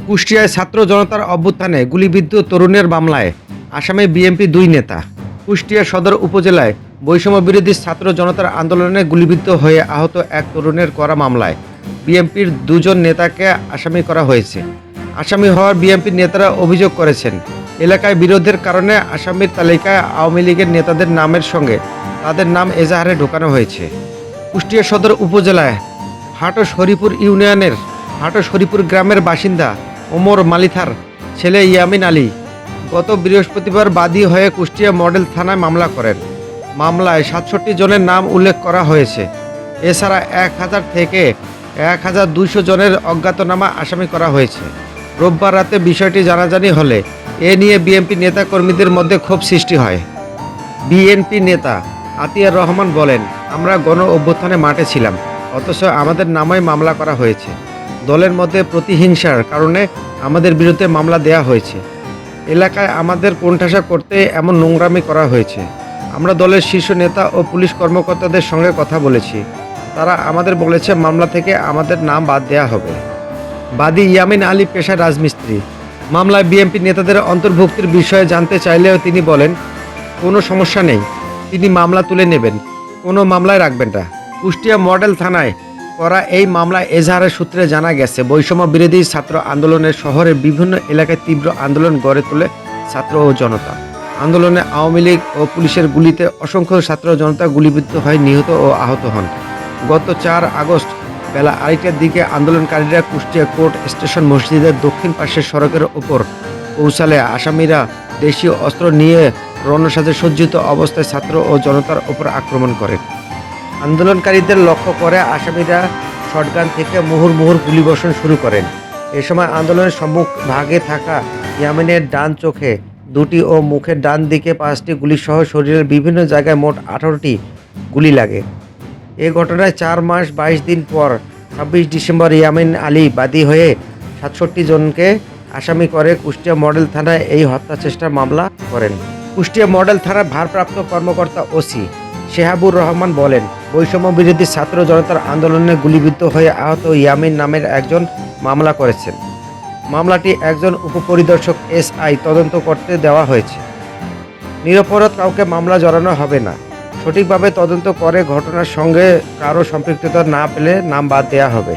কুষ্টিয়ায় ছাত্র জনতার অভ্যুত্থানে গুলিবিদ্ধ তরুণের মামলায় আসামে বিএনপি দুই নেতা। কুষ্টিয়া সদর উপজেলায় বৈষম্য বিরোধী ছাত্র জনতার আন্দোলনে গুলিবিদ্ধ হয়ে আহত এক তরুণের করা মামলায় বিএনপির দুজন নেতাকে আসামি করা হয়েছে। আসামি হওয়ার বিএনপির নেতারা অভিযোগ করেছেন, এলাকায় বিরোধের কারণে আসামির তালিকায় আওয়ামী লীগের নেতাদের নামের সঙ্গে তাদের নাম এজাহারে ঢোকানো হয়েছে। কুষ্টিয়া সদর উপজেলায় হাটস হরিপুর ইউনিয়নের হাটস হরিপুর গ্রামের বাসিন্দা ওমর মালিথার ছেলে ইয়ামিন আলী গত বৃহস্পতিবার বাদী হয়ে কুষ্টিয়া মডেল থানায় মামলা করেন। মামলায় ৬৭ জনের নাম উল্লেখ করা হয়েছে। এছাড়া ১,০০০ থেকে ১,২০০ জনের অজ্ঞাতনামা আসামি করা হয়েছে। রোববার রাতে বিষয়টি জানাজানি হলে এ নিয়ে বিএনপি নেতাকর্মীদের মধ্যে ক্ষোভ সৃষ্টি হয়। বিএনপি নেতা আতিয়ার রহমান বলেন, আমরা গণ অভ্যুত্থানে মাঠে ছিলাম, অথচ আমাদের নামে মামলা করা হয়েছে। দলের মধ্যে প্রতিহিংসার কারণে আমাদের বিরুদ্ধে মামলা দেয়া হয়েছে। এলাকায় আমাদের কোণঠাসা করতে এমন নোংরামি করা হয়েছে। আমরা দলের শীর্ষ নেতা ও পুলিশ কর্মকর্তাদের সঙ্গে কথা বলেছি, তারা আমাদের বলেছে মামলা থেকে আমাদের নাম বাদ দেয়া হবে। বাদী ইয়ামিন আলী পেশায় রাজমিস্ত্রি। মামলায় বিএনপি নেতাদের অন্তর্ভুক্তির বিষয়ে জানতে চাইলেও তিনি বলেন, কোনো সমস্যা নেই, তিনি মামলা তুলে নেবেন, কোনো মামলায় রাখবেন না। কুষ্টিয়া মডেল থানায় করা এই মামলায় এজাহারের সূত্রে জানা গেছে, বৈষম্য বিরোধী ছাত্র আন্দোলনের শহরের বিভিন্ন এলাকায় তীব্র আন্দোলন গড়ে তোলে ছাত্র ও জনতা। আন্দোলনে আওয়ামী লীগ ও পুলিশের গুলিতে অসংখ্য ছাত্র জনতা গুলিবিদ্ধ হয়ে নিহত ও আহত হন। গত ৪ আগস্ট বেলা ২:০০টার দিকে আন্দোলনকারীরা কুষ্টিয়া কোর্ট স্টেশন মসজিদের দক্ষিণ পাশের সড়কের ওপর পৌঁছালে আসামিরা দেশীয় অস্ত্র নিয়ে রণসাজে সজ্জিত অবস্থায় ছাত্র ও জনতার ওপর আক্রমণ করে। আন্দোলনকারীদের লক্ষ্য করে আসামিরা শটগান থেকে মুহুর্মুহুর গুলিবর্ষণ শুরু করেন। এ সময় আন্দোলনের সম্মুখ ভাগে থাকা ইয়ামিনের ডান চোখে ২টি ও মুখের ডান দিকে ৫টি গুলিসহ শরীরের বিভিন্ন জায়গায় মোট ১৮টি গুলি লাগে। এ ঘটনায় ৪ মাস ২২ দিন পর ২৬ ডিসেম্বর ইয়ামিন আলী বাদী হয়ে ৬৭ জনকে আসামি করে কুষ্টিয়া মডেল থানায় এই হত্যা চেষ্টার মামলা করেন। কুষ্টিয়া মডেল থানার ভারপ্রাপ্ত কর্মকর্তা ওসি শেহাবুর রহমান বলেন, বৈষম্য বিরোধী ছাত্র জনতার আন্দোলনে গুলিবিদ্ধ হয়ে আহত ইয়ামিন নামের একজন মামলা করেছেন। মামলাটি একজন উপপরিদর্শক এসআই তদন্ত করতে দেওয়া হয়েছে। নিরপরাধ কাউকে মামলা জড়ানো হবে না। সঠিকভাবে তদন্ত করে ঘটনার সঙ্গে কারো সম্পৃক্ততা না পেলে নাম বাদ দেওয়া হবে।